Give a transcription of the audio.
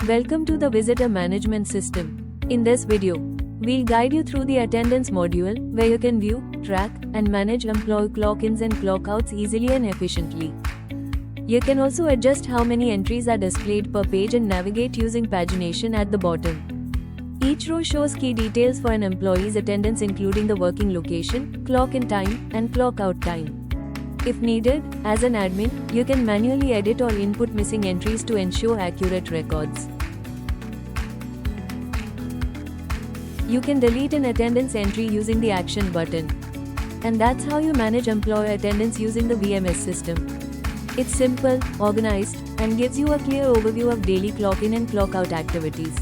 Welcome to the Visitor Management System. In this video, we'll guide you through the attendance module where you can view, track, and manage employee clock-ins and clock-outs easily and efficiently. You can also adjust how many entries are displayed per page and navigate using pagination at the bottom. Each row shows key details for an employee's attendance including the working location, clock-in time, and clock-out time. If needed, as an admin, you can manually edit or input missing entries to ensure accurate records. You can delete an attendance entry using the action button. And that's how you manage employee attendance using the VMS system. It's simple, organized, and gives you a clear overview of daily clock-in and clock-out activities.